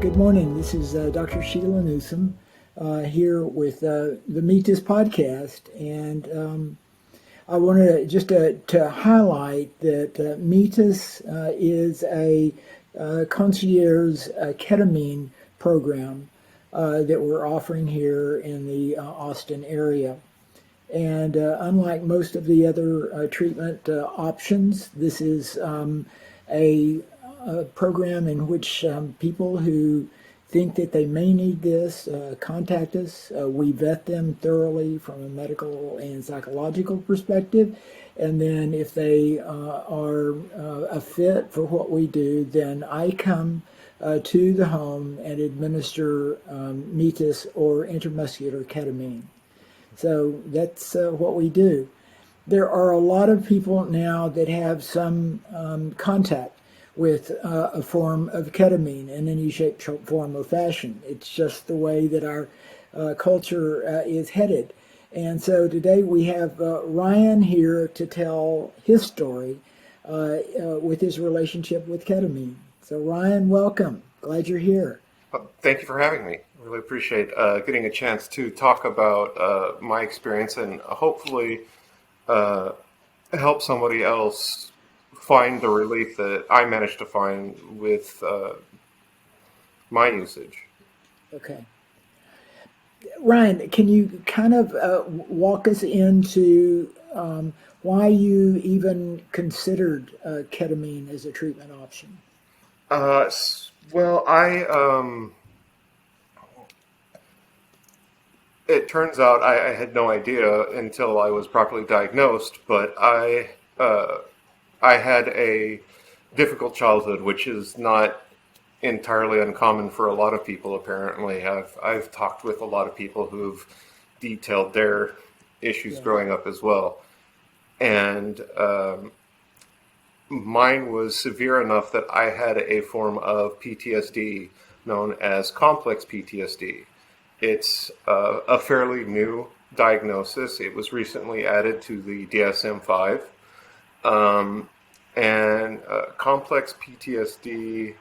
Good morning. This is Dr. Sheila Newsom here with the Meet This podcast. And I wanted to highlight that Meet This is a concierge ketamine program that we're offering here in the Austin area. And unlike most of the other treatment options, this is a program in which people who think that they may need this contact us. We vet them thoroughly from a medical and psychological perspective. And then if they are a fit for what we do, then I come to the home and administer METIS or intramuscular ketamine. So that's what we do. There are a lot of people now that have some contact with a form of ketamine in any shape, form, or fashion. It's just the way that our culture is headed. And so today we have Ryan here to tell his story with his relationship with ketamine. So Ryan, welcome. Glad you're here. Thank you for having me. Really appreciate getting a chance to talk about my experience and hopefully help somebody else find the relief that I managed to find with my usage. Okay. Ryan, can you kind of walk us into why you even considered ketamine as a treatment option? Well, it turns out I had no idea until I was properly diagnosed, but I had a difficult childhood, which is not entirely uncommon for a lot of people, apparently. I've talked with a lot of people who've detailed their issues growing up as well. And mine was severe enough that I had a form of PTSD known as complex PTSD. It's a fairly new diagnosis. It was recently added to the DSM-5. And complex PTSD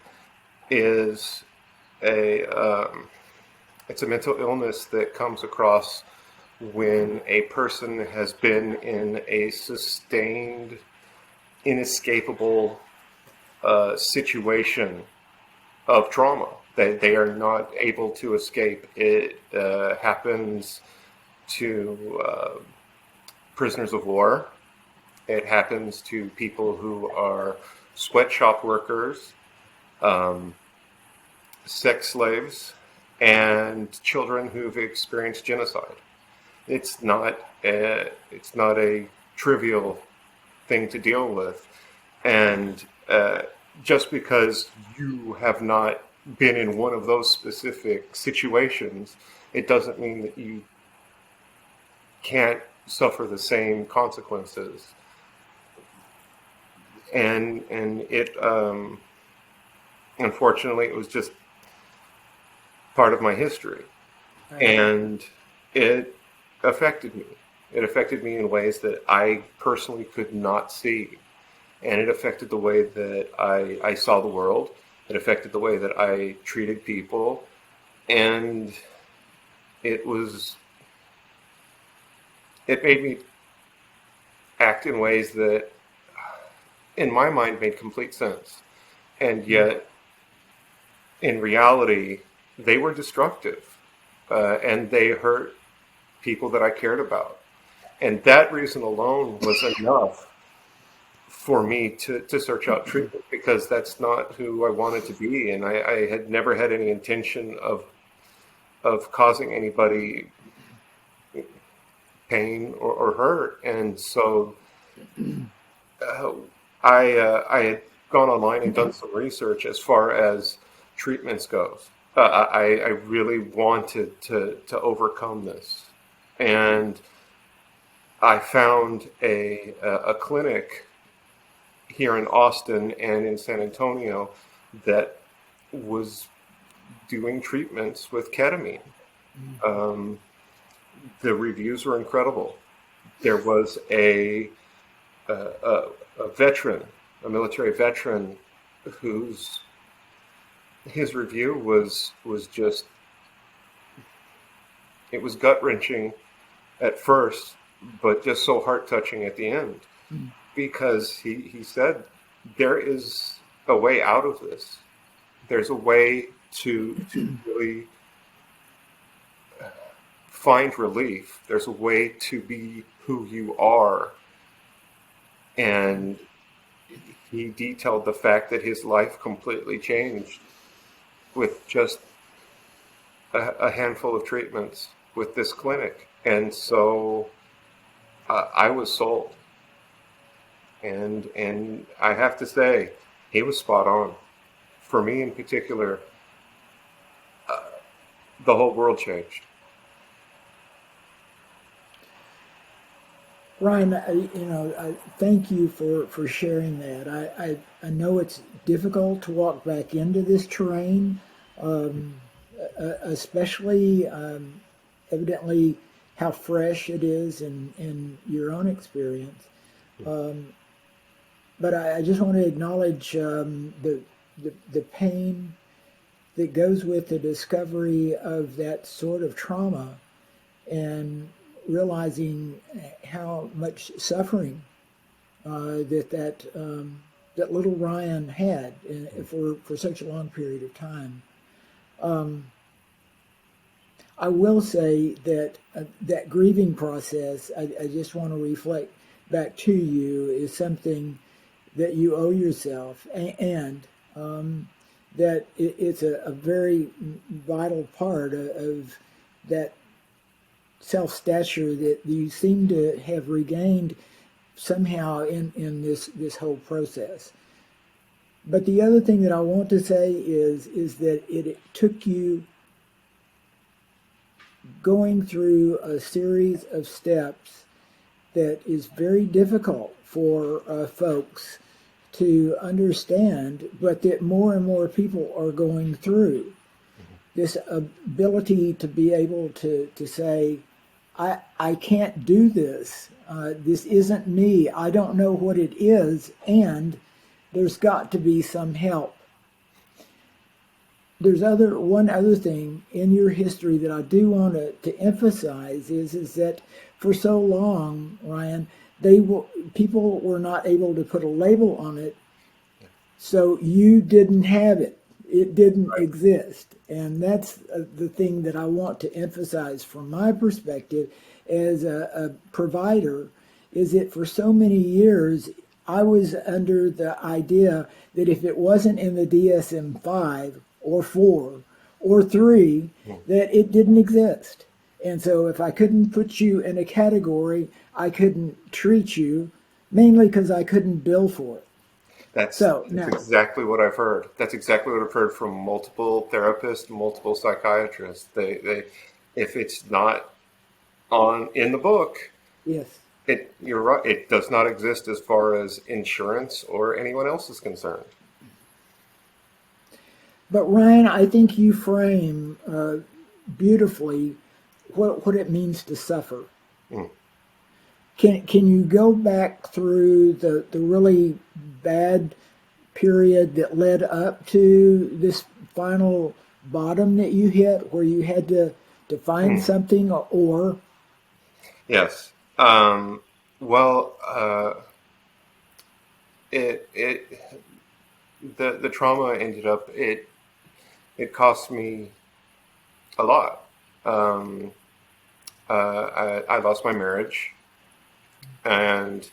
is it's a mental illness that comes across when a person has been in a sustained, inescapable situation of trauma. They are not able to escape. It happens to prisoners of war. It happens to people who are sweatshop workers, sex slaves, and children who've experienced genocide. It's not a trivial thing to deal with, and just because you have not been in one of those specific situations, it doesn't mean that you can't suffer the same consequences. And it unfortunately, it was just part of my history, and it affected me. It affected me in ways that I personally could not see, and it affected the way that I saw the world. It affected the way that I treated people, and it made me act in ways that, in my mind, made complete sense. And yet, in reality, they were destructive, and they hurt people that I cared about. And that reason alone was enough for me to search out treatment, because that's not who I wanted to be. And I had never had any intention of causing anybody pain or hurt. And so I had gone online and done some research as far as treatments goes. I really wanted to overcome this, and I found a clinic here in Austin and in San Antonio that was doing treatments with ketamine. The reviews were incredible. There was a veteran, a military veteran, whose his review was just, it was gut wrenching at first, but just so heart touching at the end, Mm. because he said there is a way out of this. There's a way to really find relief. There's a way to be who you are. And he detailed the fact that his life completely changed with just a handful of treatments with this clinic. And so I was sold. And I have to say, he was spot on. For me in particular, the whole world changed. Ryan, thank you for sharing that. I know it's difficult to walk back into this terrain, um, especially evidently how fresh it is in your own experience. Um, but I just want to acknowledge the pain that goes with the discovery of that sort of trauma and realizing how much suffering that little Ryan had for such a long period of time. Um, I will say that that grieving process, I just want to reflect back to you, is something that you owe yourself, and that it's a very vital part of that self stature that you seem to have regained somehow in this whole process. But the other thing that I want to say is that it took you going through a series of steps that is very difficult for folks to understand, but that more and more people are going through. This ability to be able to say, I can't do this. This isn't me. I don't know what it is, and there's got to be some help. There's one other thing in your history that I do want to emphasize is that for so long, Ryan, people were not able to put a label on it, so you didn't have it. It didn't Right. exist. And that's the thing that I want to emphasize from my perspective as a provider, is that for so many years, I was under the idea that if it wasn't in the DSM-5 or 4 or 3, that it didn't exist. And so if I couldn't put you in a category, I couldn't treat you, mainly because I couldn't bill for it. So That's now, exactly what I've heard. That's exactly what I've heard from multiple therapists, multiple psychiatrists. They if it's not on in the book, yes. you're right. It does not exist as far as insurance or anyone else is concerned. But Ryan, I think you frame beautifully what it means to suffer. Mm. Can you go back through the really bad period that led up to this final bottom that you hit, where you had to find Mm. something, or Yes. Well, it the trauma ended up it cost me a lot. Um, I lost my marriage, and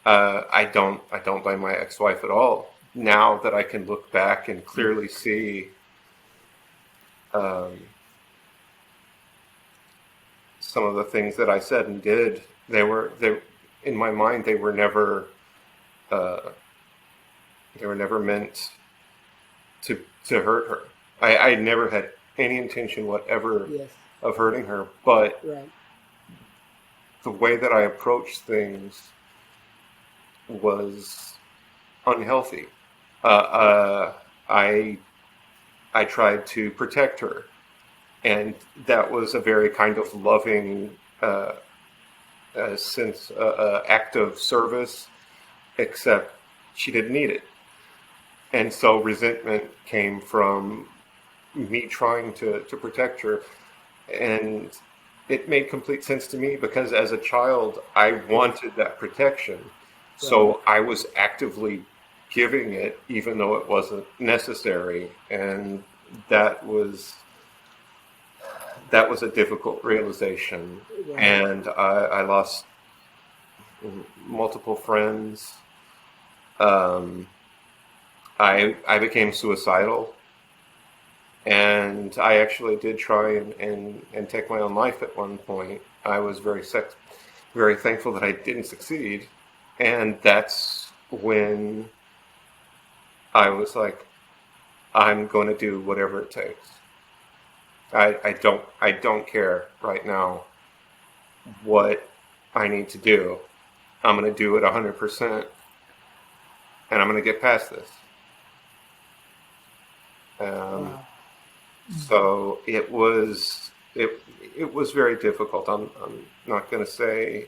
I don't blame my ex-wife at all. Now that I can look back and clearly see um, some of the things that I said and did, they in my mind uh, they were never meant to hurt her. I never had any intention whatever yes, of hurting her, but right, the way that I approached things was unhealthy. Uh, I I tried to protect her, and that was a very kind of loving act of service. Except she didn't need it, And so resentment came from me trying to protect her. And it made complete sense to me because as a child, I wanted that protection. Right. So I was actively giving it, even though it wasn't necessary. And that was that was a difficult realization. Right. And I lost multiple friends. Um, I became suicidal, and I actually did try and take my own life at one point. I was very thankful that I didn't succeed, and that's when I was like, I'm going to do whatever it takes. I don't care right now what I need to do. I'm going to do it 100%, and I'm going to get past this. Um, Wow. so it was very difficult. I'm not going to say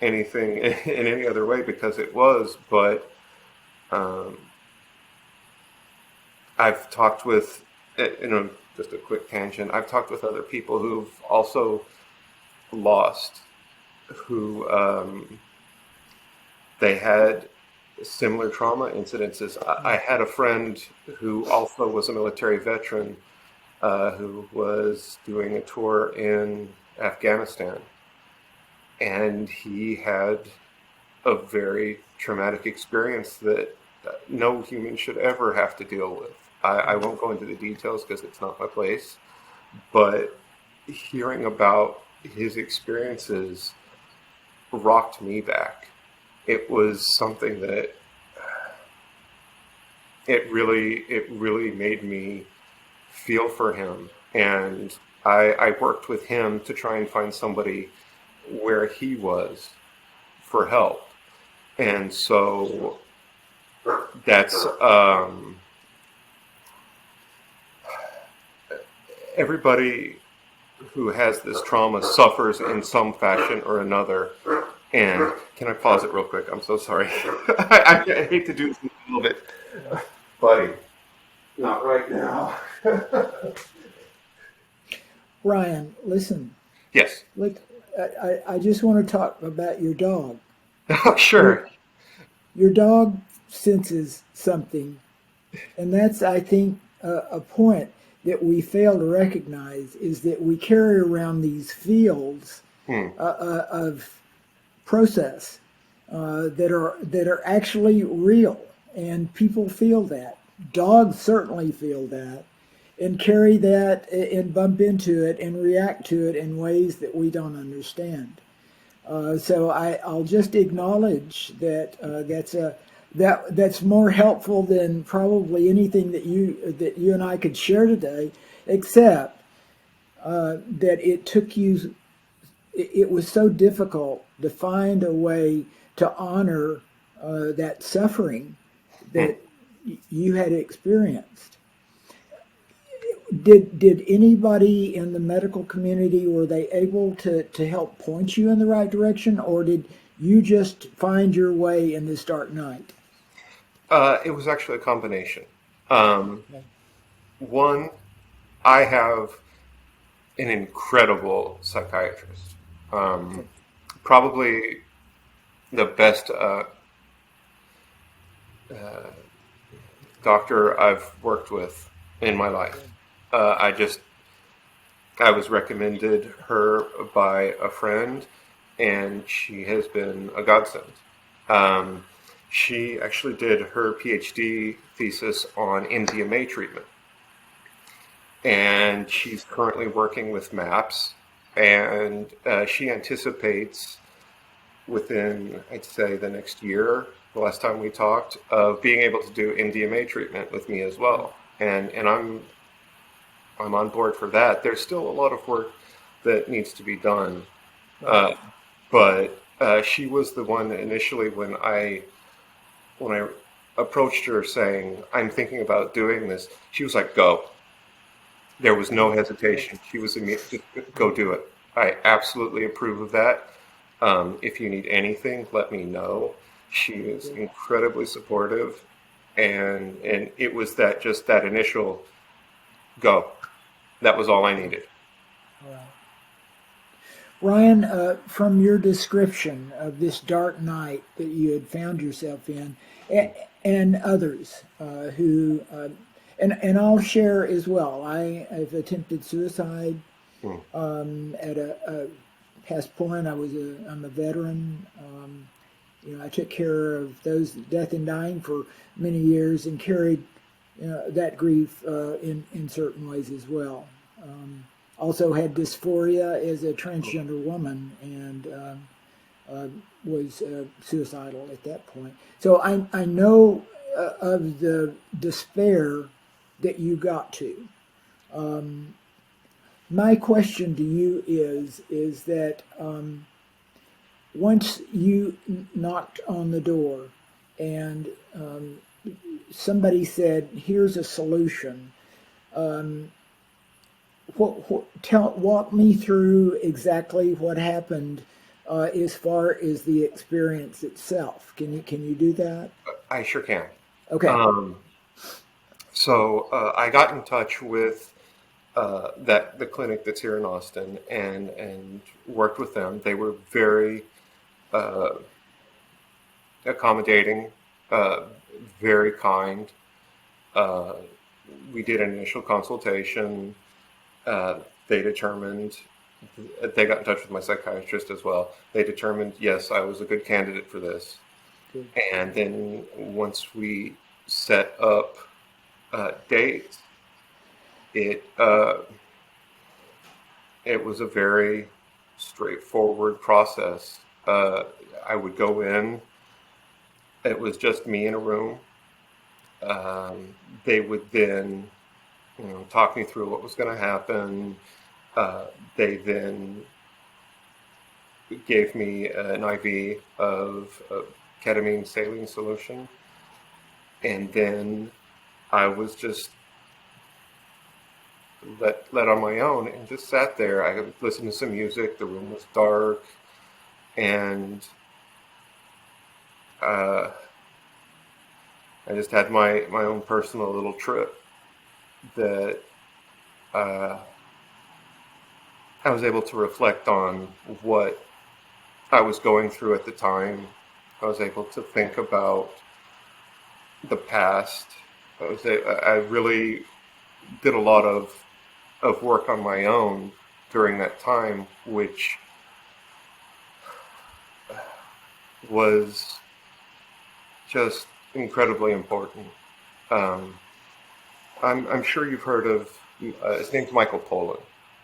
anything in any other way because it was, but um, I've talked with, just a quick tangent. I've talked with other people who've also lost, who they had similar trauma incidences. I had a friend who also was a military veteran who was doing a tour in Afghanistan, and he had a very traumatic experience that no human should ever have to deal with. I won't go into the details because it's not my place, but hearing about his experiences rocked me back. It was something that it really made me feel for him, and I worked with him to try and find somebody where he was for help, and so that's everybody who has this trauma suffers in some fashion or another. And can I pause it real quick? I'm so sorry. I hate to do this a little bit, buddy. Not right now. Ryan, listen. Yes. Look, I just want to talk about your dog. Oh, Your sure. your dog senses something, and that's, I think, a point that we fail to recognize is that we carry around these fields Hmm. of process that are actually real, and people feel that. Dogs certainly feel that, and carry that and bump into it and react to it in ways that we don't understand. So I'll just acknowledge that that's more helpful than probably anything that you and I could share today, except that it was so difficult to find a way to honor that suffering Hmm. that you had experienced. Did anybody in the medical community, were they able to help point you in the right direction, or did you just find your way in this dark night? It was actually a combination. Um, Okay. one, I have an incredible psychiatrist. Um, Okay. Probably the best doctor I've worked with in my life. Okay. I just I was recommended her by a friend, and she has been a godsend. Um, she actually did her PhD thesis on MDMA treatment, and she's currently working with MAPS, and she anticipates within, I'd say, the next year, the last time we talked, of being able to do MDMA treatment with me as Right. well. And I'm on board for that. There's still a lot of work that needs to be done, Right. uh, but she was the one initially when I approached her saying I'm thinking about doing this. She was like, "Go." There was no Good. hesitation. She was immediate. Just go do it. I absolutely approve of that. If you need anything, let me know. She is Good. incredibly supportive, and it was that just that initial go. That was all I needed. All right. Ryan, from your description of this dark night that you had found yourself in, and others and I'll share as well. I have attempted suicide Mm. at a past point. I'm a veteran. I took care of those death and dying for many years and carried that grief in certain ways as well. Also had dysphoria as a transgender woman and was suicidal at that point. So I know of the despair that you got to. My question to you is that once you knocked on the door and somebody said, "Here's a solution," walk me through exactly what happened as far as the experience itself. Can you do that? I sure can. Okay, Um, so I got in touch with the clinic that's here in Austin and worked with them. They were very uh, accommodating, uh, very kind. Uh, we did an initial consultation. Uh, they determined, they got in touch with my psychiatrist as well. They determined, yes, I was a good candidate for this. good. And then once we set up dates, it it was a very straightforward process. I would go in. It was just me in a room. They would then, talk me through what was going to happen. They then gave me an IV of ketamine saline solution, and then I was just let on my own and just sat there. I listened to some music. The room was dark, and uh, I just had my own personal little trip that uh, I was able to reflect on what I was going through at the time. I was able to think about the past. I really did a lot of work on my own during that time, which was just incredibly important. Um, I'm sure you've heard of his name's Michael Pollan.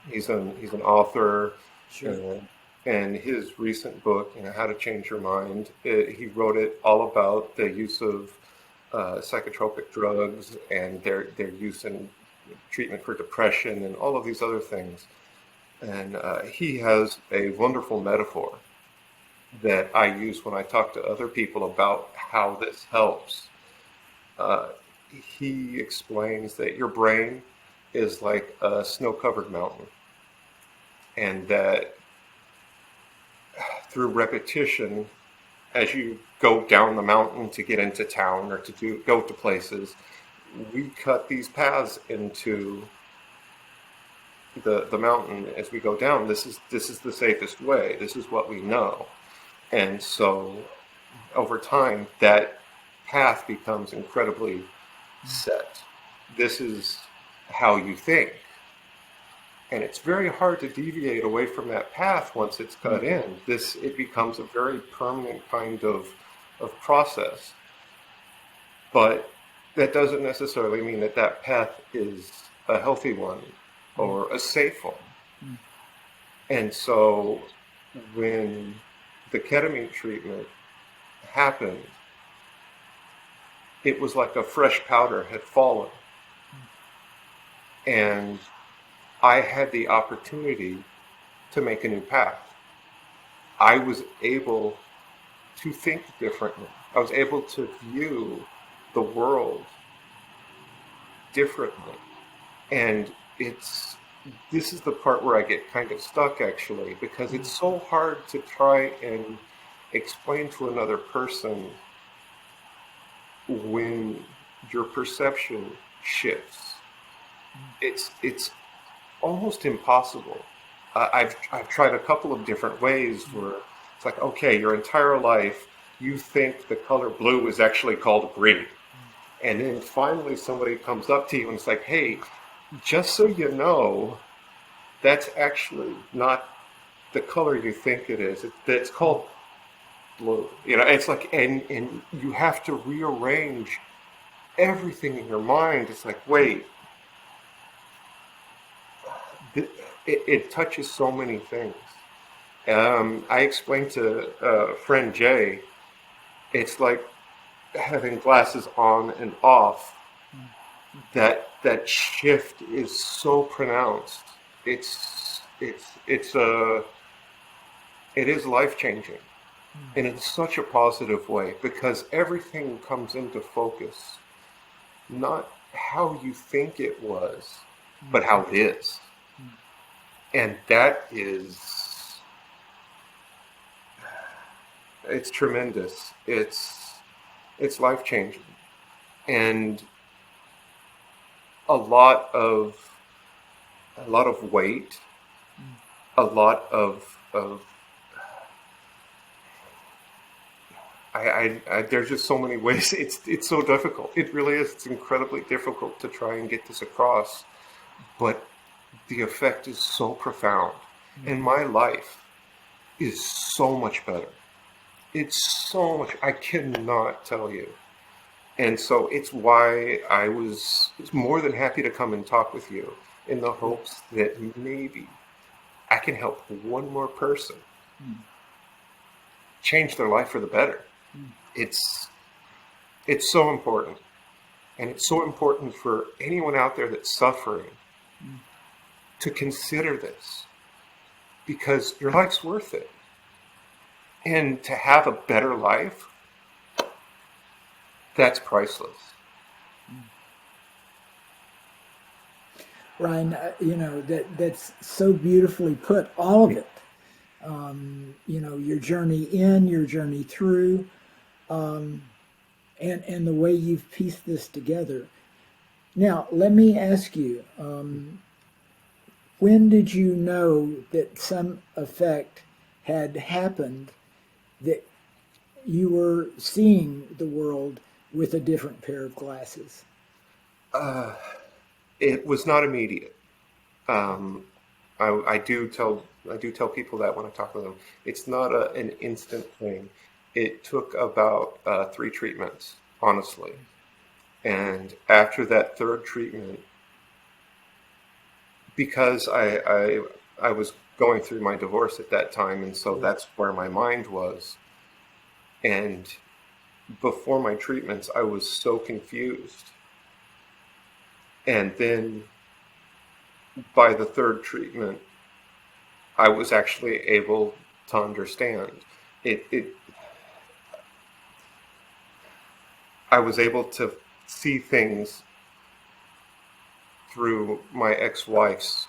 He's an author, Sure. uh, and his recent book, How to Change Your Mind, he wrote it all about the use of psychotropic drugs and their use in treatment for depression and all of these other things. And he has a wonderful metaphor that I use when I talk to other people about how this helps. Uh, he explains that your brain is like a snow-covered mountain, and that through repetition, as you go down the mountain to get into town or to go to places, we cut these paths into the mountain as we go down. This is the safest way. This is what we know. And so over time, that path becomes incredibly set. This is how you think. And it's very hard to deviate away from that path once it's cut in. It becomes a very permanent kind of process. But that doesn't necessarily mean that that path is a healthy one or a safe one. And so when the ketamine treatment happened, it was like a fresh powder had fallen. And I had the opportunity to make a new path. I was able to think differently. I was able to view the world differently. And this is the part where I get kind of stuck, actually, because it's so hard to try explain to another person when your perception shifts. It's almost impossible. I've tried a couple of different ways where it's like, okay, your entire life you think the color blue is actually called green. And then finally somebody comes up to you and it's like, hey, just so you know, that's actually not the color you think it is. It's called blue. You know, it's like, and you have to rearrange everything in your mind. It's like, wait, it touches so many things. I explained to friend Jay, it's like having glasses on and off. That shift is so pronounced. It is life changing, and in such a positive way because everything comes into focus, not how you think it was, but how it is. And that is, it's tremendous. It's life changing, and a lot of weight, a lot of there's just so many ways. It's so difficult. It really is. It's incredibly difficult to try and get this across, but the effect is so profound, and my life is so much better. It's so much. I cannot tell you. And so it's why I was more than happy to come and talk with you in the hopes that maybe I can help one more person change their life for the better. It's so important. And it's so important for anyone out there that's suffering to consider this, because your life's worth it. And to have a better life, that's priceless. Ryan, that's so beautifully put, all of it. Your journey in, your journey through, and the way you've pieced this together. Now, let me ask you, when did you know that some effect had happened, that you were seeing the world with a different pair of glasses? It was not immediate. I do tell people that when I talk with them, it's not an instant thing. It took about 3 treatments, honestly. And after that third treatment, because I was going through my divorce at that time, and so that's where my mind was. And before my treatments, I was so confused. And then by the third treatment, I was actually able to understand. I was able to see things through my ex-wife's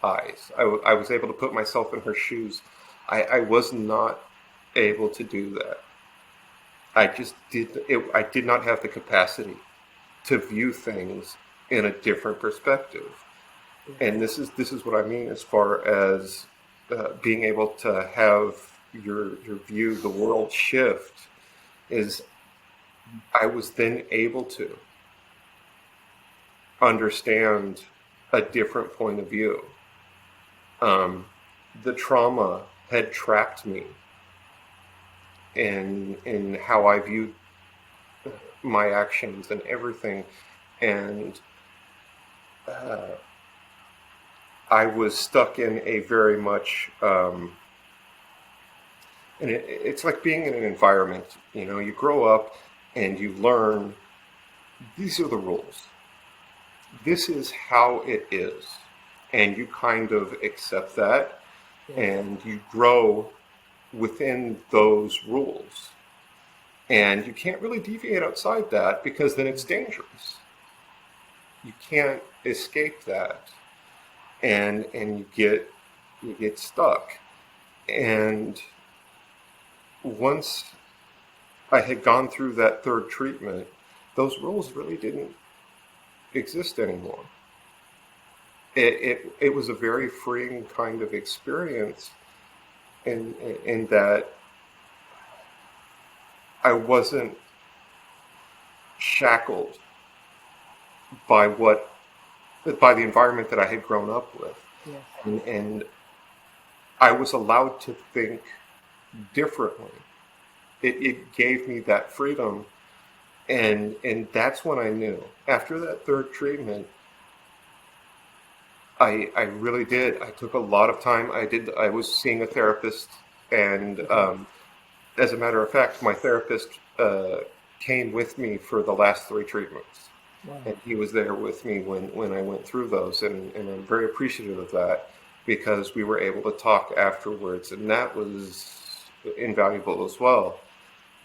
eyes. I was able to put myself in her shoes. I was not able to do that. I did not have the capacity to view things in a different perspective. And this is what I mean as far as being able to have your view, the world shift, is I was then able to understand a different point of view. The trauma had trapped me in how I viewed my actions and everything, and I was stuck in a very much, and it's like being in an environment. You grow up and you learn these are the rules. This is how it is, and you kind of accept that, and you grow within those rules. And you can't really deviate outside that, because then it's dangerous. You can't escape that, and you get stuck. And once I had gone through that third treatment, those rules really didn't exist anymore. It was a very freeing kind of experience in that I wasn't shackled by by the environment that I had grown up with. Yes. And I was allowed to think differently. It gave me that freedom, and that's when I knew. After that third treatment, I really did. I took a lot of time. I was seeing a therapist, and as a matter of fact, my therapist came with me for the last three treatments. Wow. And he was there with me when I went through those, and I'm very appreciative of that, because we were able to talk afterwards, and that was invaluable as well.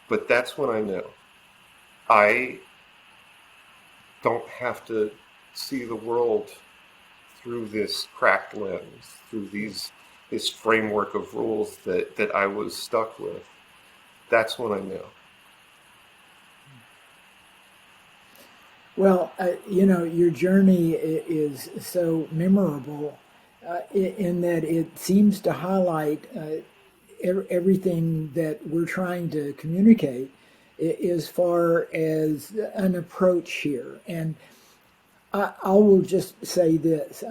But that's when I knew I don't have to see the world through this cracked lens, through this framework of rules that I was stuck with. That's when I knew. Well, your journey is so memorable in that it seems to highlight everything that we're trying to communicate as far as an approach here. And I will just say this.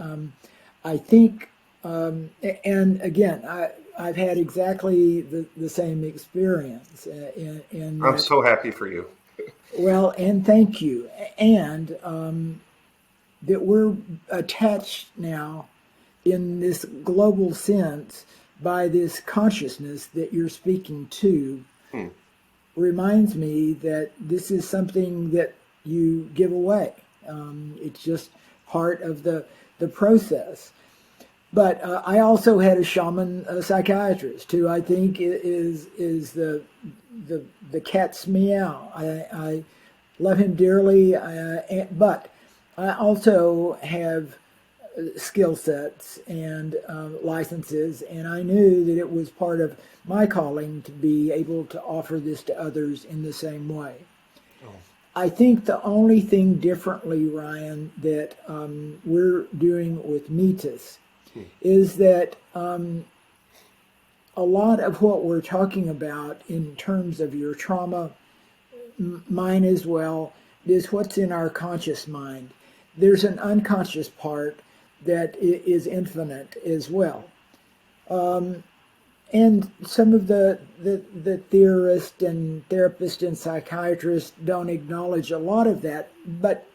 I think, and again, I've had exactly the same experience in I'm that. so happy for you. Well, and thank you. And that we're attached now in this global sense by this consciousness that you're speaking to reminds me that this is something that you give away. It's just part of the process. But I also had a shaman, a psychiatrist, who I think is the cat's meow. I love him dearly, but I also have skill sets and licenses, and I knew that it was part of my calling to be able to offer this to others in the same way. Oh. I think the only thing differently, Ryan, that we're doing with Metis is that a lot of what we're talking about in terms of your trauma, mine as well, is what's in our conscious mind. There's an unconscious part that is infinite as well. And some of the theorists and therapists and psychiatrists don't acknowledge a lot of that. But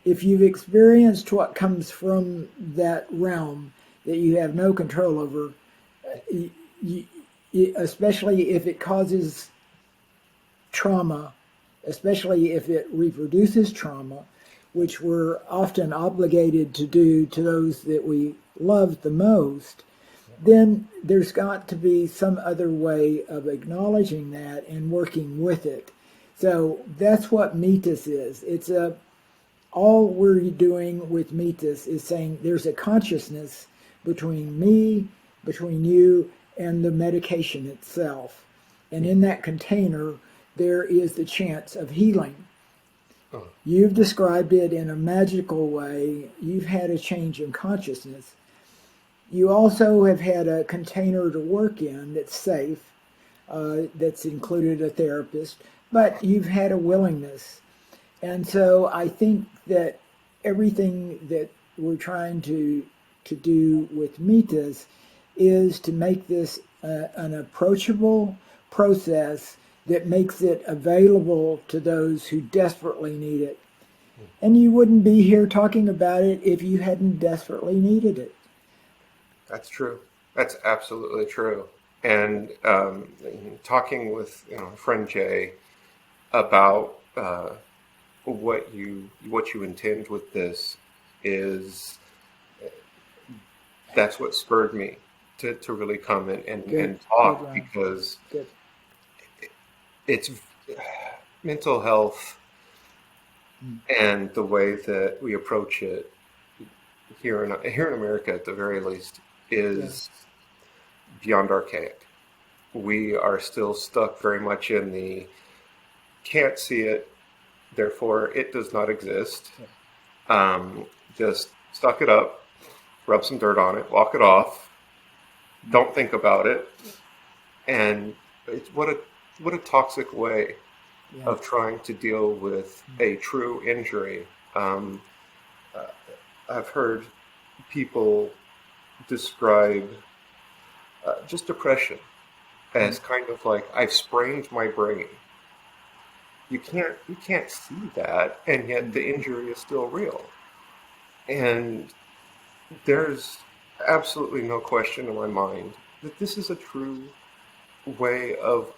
if you've experienced what comes from that realm that you have no control over, especially if it causes trauma, especially if it reproduces trauma, which we're often obligated to do to those that we love the most, then there's got to be some other way of acknowledging that and working with it. So that's what Metis is. It's all we're doing with Metis is saying there's a consciousness between me, between you, and the medication itself. And in that container, there is the chance of healing. You've described it in a magical way. You've had a change in consciousness. You also have had a container to work in that's safe, that's included a therapist, but you've had a willingness. And so I think that everything that we're trying to do with Metis is to make this an approachable process that makes it available to those who desperately need it. And you wouldn't be here talking about it if you hadn't desperately needed it. That's true. That's absolutely true. And talking with friend Jay about what you intend with this is that's what spurred me to really come and talk. Good, because Good. It's mental health and the way that we approach it here in America, at the very least, is beyond archaic. we are still stuck very much in the can't see it, therefore it does not exist. Just suck it up, rub some dirt on it, walk it off, don't think about it. And it's what a toxic way of trying to deal with a true injury. I've heard people describe just depression as kind of like, I've sprained my brain. You can't see that, and yet the injury is still real. And there's absolutely no question in my mind that this is a true way of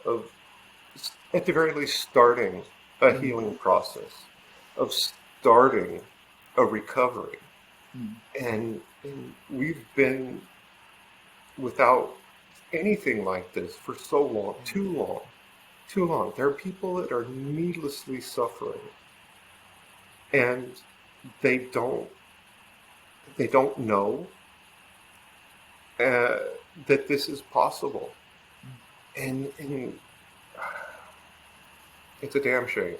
at the very least, starting a healing process, of starting a recovery. And we've been without anything like this for so long, too long. There are people that are needlessly suffering, and they don't know that this is possible, and it's a damn shame.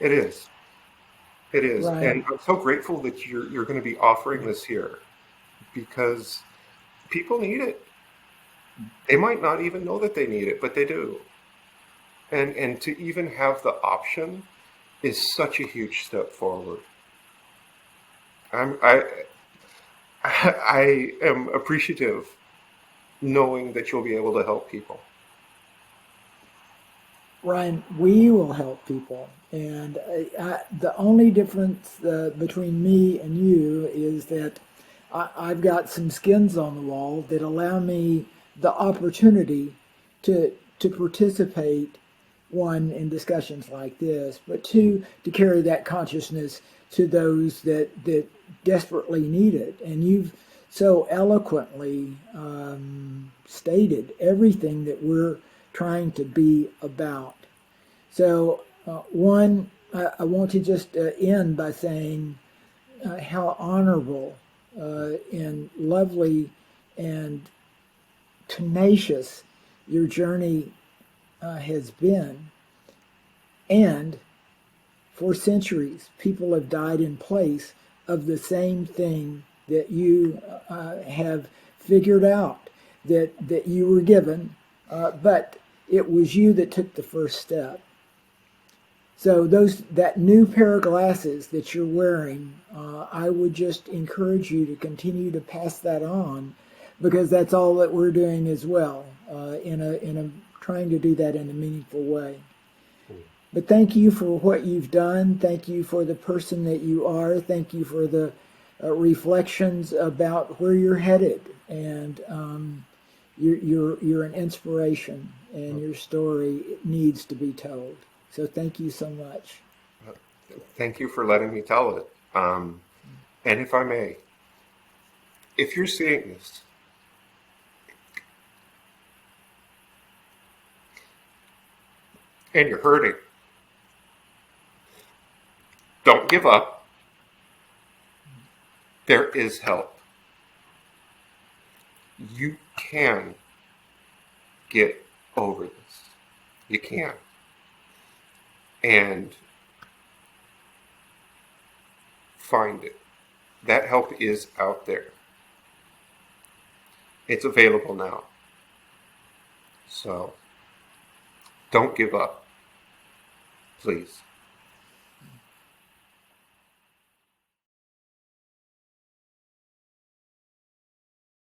It is. Right. And I'm so grateful that you're going to be offering this here, because people need it. They might not even know that they need it, but they do. And to even have the option is such a huge step forward. I am appreciative knowing that you'll be able to help people. Ryan, we will help people. And the only difference between me and you is that I've got some skins on the wall that allow me the opportunity to participate, one, in discussions like this, but two, to carry that consciousness to those that desperately need it. And you've so eloquently stated everything that we're trying to be about. So, one, I want to just end by saying how honorable and lovely and tenacious your journey has been. And for centuries, people have died in place of the same thing that you have figured out, that you were given, but it was you that took the first step. So that new pair of glasses that you're wearing, I would just encourage you to continue to pass that on, because that's all that we're doing as well, in a trying to do that in a meaningful way. But thank you for what you've done. Thank you for the person that you are. Thank you for the reflections about where you're headed. And you're an inspiration, and your story needs to be told. So thank you so much. Thank you for letting me tell it. And if I may, if you're seeing this, and you're hurting, don't give up. There is help. You can get over this. You can. And find it. That help is out there. It's available now. So, don't give up. Please.